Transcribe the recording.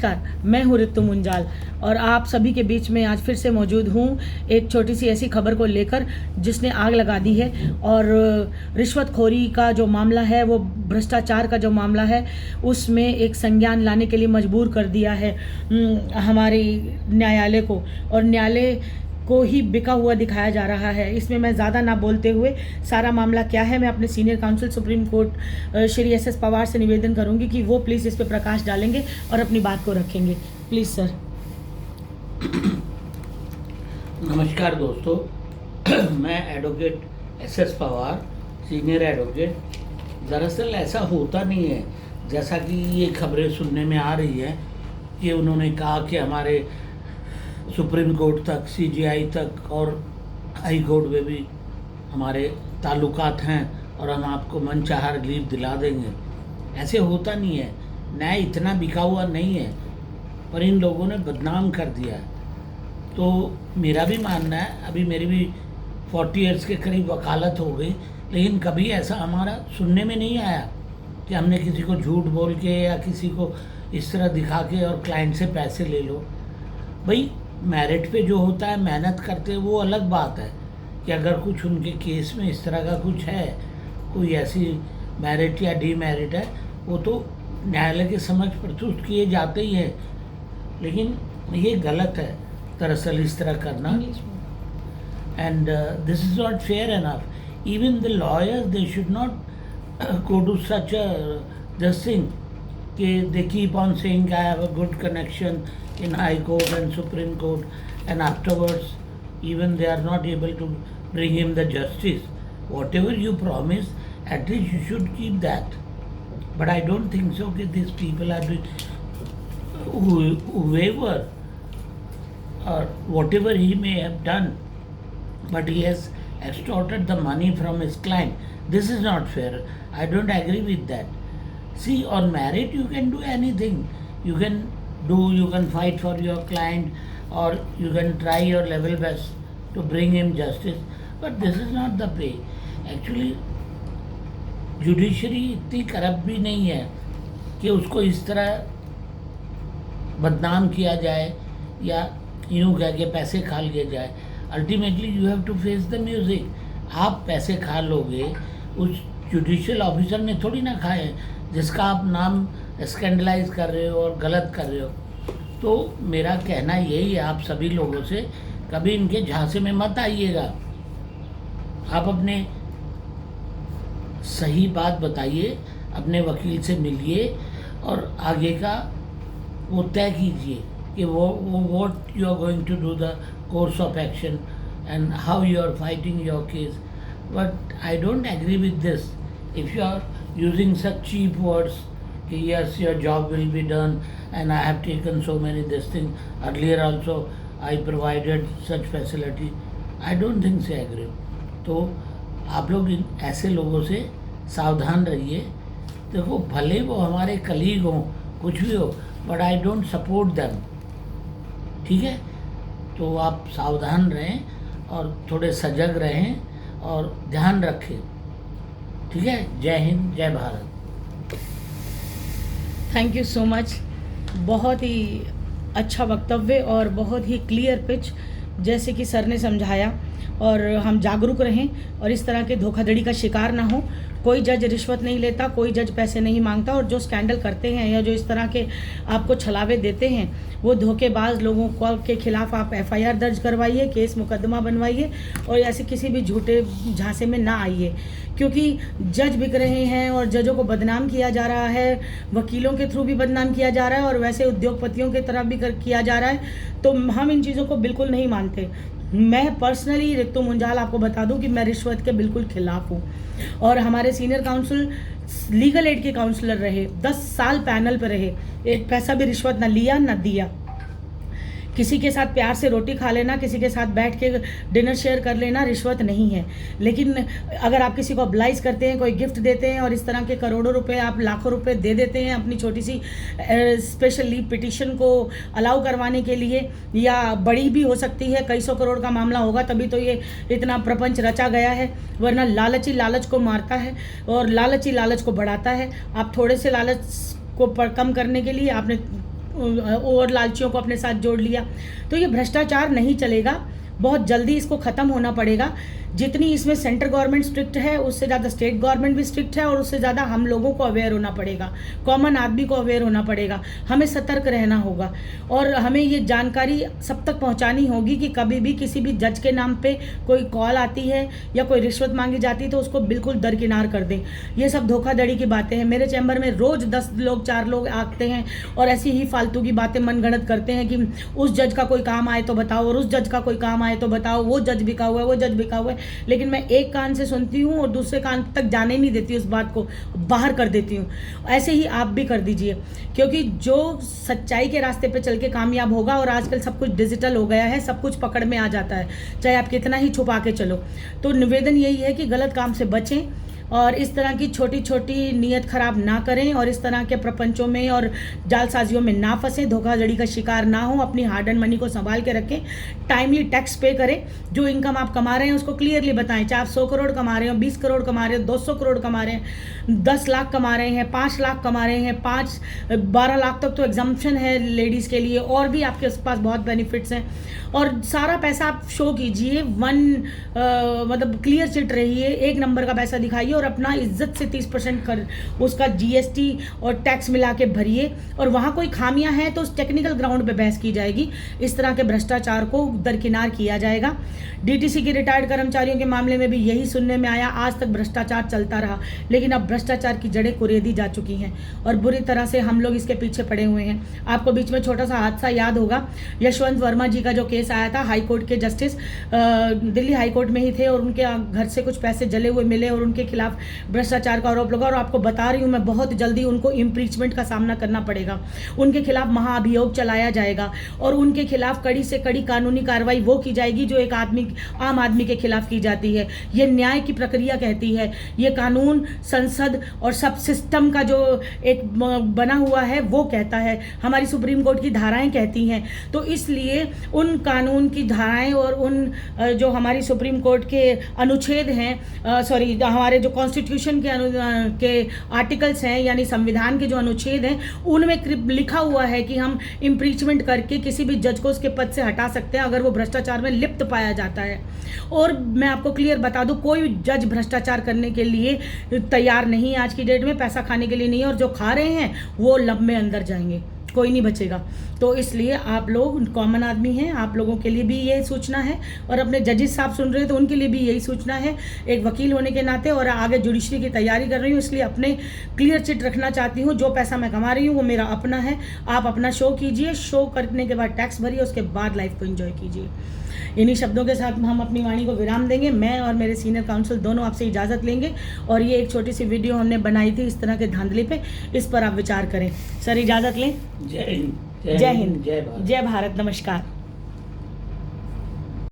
नमस्कार, मैं हूँ ऋतु मुंजाल और आप सभी के बीच में आज फिर से मौजूद हूँ एक छोटी सी ऐसी खबर को लेकर जिसने आग लगा दी है। और रिश्वतखोरी का जो मामला है, वो भ्रष्टाचार का जो मामला है, उसमें एक संज्ञान लाने के लिए मजबूर कर दिया है हमारे न्यायालय को, और न्यायालय को ही बिका हुआ दिखाया जा रहा है। इसमें मैं ज़्यादा ना बोलते हुए सारा मामला क्या है, मैं अपने senior council supreme court Shri S Pawar से निवेदन करूंगी कि वो प्लीज़ इस पर प्रकाश डालेंगे और अपनी बात को रखेंगे। Please sir. नमस्कार दोस्तों, मैं advocate S Pawar, senior advocate. दरअसल ऐसा होता नहीं है जैसा कि ये खबरें सुनने में आ रही है कि उन्होंने कहा कि हमारे सुप्रीम कोर्ट तक, सीजीआई तक और हाई कोर्ट में भी हमारे ताल्लुकात हैं और हम आपको मनचाहा रिलीफ दिला देंगे। ऐसे होता नहीं है, न्याय इतना बिका हुआ नहीं है, पर इन लोगों ने बदनाम कर दिया है। तो मेरा भी मानना है, अभी मेरी भी 40 ईयर्स के करीब वकालत हो गई, लेकिन कभी ऐसा हमारा सुनने में नहीं आया कि हमने किसी को झूठ बोल के या किसी को इस तरह दिखा के और क्लाइंट से पैसे ले लो। भाई मेरिट पे जो होता है, मेहनत करते हैं, वो अलग बात है कि अगर कुछ उनके केस में इस तरह का कुछ है, कोई ऐसी मेरिट या डीमेरिट है, वो तो न्यायालय के समक्ष प्रस्तुत किए जाते ही हैं। लेकिन ये गलत है दरअसल इस तरह करना, and this is not fair enough. Even the lawyers they should not go to such a this thing कि they keep on saying I have a good connection in High Court and Supreme Court, and afterwards even they are not able to bring him the justice. Whatever you promise, at least you should keep that. But I don't think so that these people are doing whoever or whatever he may have done, but he has extorted the money from his client. This is not fair. I don't agree with that. See, on merit you can do anything. You can fight for your client, or you can try your level best to bring him justice. But this is not the way. Actually, judiciary इतनी corrupt भी नहीं है कि उसको इस तरह बदनाम किया जाए या यूँ कह के पैसे खा लिए जाए। Ultimately you have to face the music. आप पैसे खा लोगे, उस जुडिशियल ऑफिसर ने थोड़ी ना खाए जिसका आप नाम स्कैंडलाइज कर रहे हो और गलत कर रहे हो। तो मेरा कहना यही है आप सभी लोगों से, कभी इनके झांसे में मत आइएगा। आप अपने सही बात बताइए, अपने वकील से मिलिए और आगे का वो तय कीजिए कि वो what you are going to do the course of action and how you are fighting your case. But I don't agree with this. If you are using such cheap words, कि yes your job will be done and I have taken so many this thing, earlier also I provided such facility, I don't think so agree. तो आप लोग ऐसे लोगों से सावधान रहिए। देखो, भले वो हमारे कलीग हों, कुछ भी हो, but I don't support them. ठीक है, तो आप सावधान रहें और थोड़े सजग रहें और ध्यान रखें। ठीक है, जय हिंद, जय Bharat. Thank you so much. बहुत ही अच्छा वक्तव्य और बहुत ही क्लियर पिच, जैसे कि सर ने समझाया, और हम जागरूक रहें और इस तरह के धोखाधड़ी का शिकार ना हो। कोई जज रिश्वत नहीं लेता, कोई जज पैसे नहीं मांगता, और जो स्कैंडल करते हैं या जो इस तरह के आपको छलावे देते हैं, वो धोखेबाज लोगों के खिलाफ आप FIR दर्ज करवाइए, केस मुकदमा बनवाइए और ऐसे किसी भी झूठे झांसे में ना आइए, क्योंकि जज बिक रहे हैं और जजों को बदनाम किया जा रहा है, वकीलों के थ्रू भी बदनाम किया जा रहा है और वैसे उद्योगपतियों की तरफ भी किया जा रहा है। तो हम इन चीज़ों को बिल्कुल नहीं मानते। मैं पर्सनली ऋतु मुंजाल आपको बता दूं कि मैं रिश्वत के बिल्कुल खिलाफ हूं, और हमारे सीनियर काउंसिल लीगल एड के काउंसलर रहे, 10 साल पैनल पर रहे, एक पैसा भी रिश्वत ना लिया ना दिया। किसी के साथ प्यार से रोटी खा लेना, किसी के साथ बैठ के डिनर शेयर कर लेना रिश्वत नहीं है। लेकिन अगर आप किसी को ऑब्लाइज करते हैं, कोई गिफ्ट देते हैं और इस तरह के करोड़ों रुपए, आप लाखों रुपए दे देते हैं अपनी छोटी सी स्पेशल लीव पिटिशन को अलाउ करवाने के लिए, या बड़ी भी हो सकती है, कई सौ करोड़ का मामला होगा तभी तो ये इतना प्रपंच रचा गया है, वरना लालची लालच को मारता है और लालची लालच को बढ़ाता है। आप थोड़े से लालच को कम करने के लिए आपने और लालचियों को अपने साथ जोड़ लिया। तो ये भ्रष्टाचार नहीं चलेगा, बहुत जल्दी इसको ख़त्म होना पड़ेगा। जितनी इसमें सेंट्रल गवर्नमेंट स्ट्रिक्ट है, उससे ज़्यादा स्टेट गवर्नमेंट भी स्ट्रिक्ट है, और उससे ज़्यादा हम लोगों को अवेयर होना पड़ेगा, कॉमन आदमी को अवेयर होना पड़ेगा। हमें सतर्क रहना होगा और हमें ये जानकारी सब तक पहुंचानी होगी कि कभी भी किसी भी जज के नाम पे कोई कॉल आती है या कोई रिश्वत मांगी जाती है तो उसको बिल्कुल दरकिनार कर दें। ये सब धोखाधड़ी की बातें हैं। मेरे चैम्बर में रोज़ 10 लोग 4 लोग आते हैं और ऐसी ही फालतू की बातें मनगढ़ंत करते हैं कि उस जज का कोई काम आए तो बताओ, और उस जज का कोई काम आए तो बताओ, वो जज बिका हुआ है, वो जज बिका हुआ है। लेकिन मैं एक कान से सुनती हूँ और दूसरे कान तक जाने नहीं देती, उस बात को बाहर कर देती हूँ। ऐसे ही आप भी कर दीजिए, क्योंकि जो सच्चाई के रास्ते पे चल के कामयाब होगा, और आजकल सब कुछ डिजिटल हो गया है, सब कुछ पकड़ में आ जाता है, चाहे आप कितना ही छुपा के चलो। तो निवेदन यही है कि गलत काम से बचें और इस तरह की छोटी छोटी नीयत खराब ना करें, और इस तरह के प्रपंचों में और जालसाजियों में ना फंसें, धोखाधड़ी का शिकार ना हो, अपनी हार्ड एंड मनी को संभाल के रखें, टाइमली टैक्स पे करें, जो इनकम आप कमा रहे हैं उसको क्लियरली बताएं। चाहे आप 100 करोड़ कमा रहे हो, 20 करोड़ कमा रहे हो, 200 करोड़ कमा रहे हैं, 10 लाख कमा रहे हैं, 5 लाख कमा रहे हैं, 12 लाख तक तो एग्जम्पशन है लेडीज़ के लिए, और भी आपके पास बहुत बेनिफिट्स हैं। और सारा पैसा आप शो कीजिए, मतलब क्लियर चिट रहिए, एक नंबर का पैसा दिखाइए और अपना इज्जत से 30% कर उसका जीएसटी और टैक्स मिला के भरिए। और वहाँ कोई खामियां हैं तो उस टेक्निकल ग्राउंड पे बहस की जाएगी। इस तरह के भ्रष्टाचार को दरकिनार किया जाएगा। डीटीसी के रिटायर्ड कर्मचारियों के मामले में भी यही सुनने में आया। आज तक भ्रष्टाचार चलता रहा, लेकिन अब भ्रष्टाचार की जड़ें कुरेदी जा चुकी हैं और बुरी तरह से हम लोग इसके पीछे पड़े हुए हैं। आपको बीच में छोटा सा हादसा याद होगा, यशवंत वर्मा जी का जो केस आया था, हाई कोर्ट के जस्टिस दिल्ली हाई कोर्ट में ही थे और उनके घर से कुछ पैसे जले हुए मिले और उनके खिलाफ भ्रष्टाचार का आरोप लगा। और आपको बता रही हूँ मैं, बहुत जल्दी उनको इम्पीचमेंट का सामना करना पड़ेगा, उनके खिलाफ महाअभियोग चलाया जाएगा और उनके खिलाफ कड़ी से कड़ी कानूनी कार्रवाई वो की जाएगी जो एक आम आदमी के खिलाफ की जाती है। ये न्याय की प्रक्रिया कहती है, ये कानून, संसद और सब सिस्टम का जो एक बना हुआ है वो कहता है, हमारी सुप्रीम कोर्ट की धाराएं कहती हैं। तो इसलिए उन कानून की धाराएं और उन जो हमारी सुप्रीम कोर्ट के अनुच्छेद हैं, हमारे जो कॉन्स्टिट्यूशन के आर्टिकल्स हैं, यानी संविधान के जो अनुच्छेद हैं, उनमें लिखा हुआ है कि हम इम्पीचमेंट करके किसी भी जज को उसके पद से हटा सकते हैं अगर वो भ्रष्टाचार में लिप्त पाया जाता है। और मैं आपको क्लियर बता दूं, कोई जज भ्रष्टाचार करने के लिए तैयार नहीं है आज की डेट में, पैसा खाने के लिए नहीं है, और जो खा रहे हैं वो लब में अंदर जाएंगे, कोई नहीं बचेगा। तो इसलिए आप लोग कॉमन आदमी हैं, आप लोगों के लिए भी ये सूचना है, और अपने जजेस साहब सुन रहे हैं तो उनके लिए भी यही सूचना है, एक वकील होने के नाते, और आगे जुडिशरी की तैयारी कर रही हूँ, इसलिए अपने क्लियर चिट रखना चाहती हूँ। जो पैसा मैं कमा रही हूँ वो मेरा अपना है। आप अपना शो कीजिए, शो करने के बाद टैक्स भरिए, उसके बाद लाइफ को एंजॉय कीजिए। इन्हीं शब्दों के साथ हम अपनी वाणी को विराम देंगे। मैं और मेरे सीनियर काउंसिल दोनों आपसे इजाज़त लेंगे, और ये एक छोटी सी वीडियो हमने बनाई थी इस तरह के धांधली पे, इस पर आप विचार करें। सर इजाज़त लें। जय हिंद, जय हिंद, जय भारत, नमस्कार।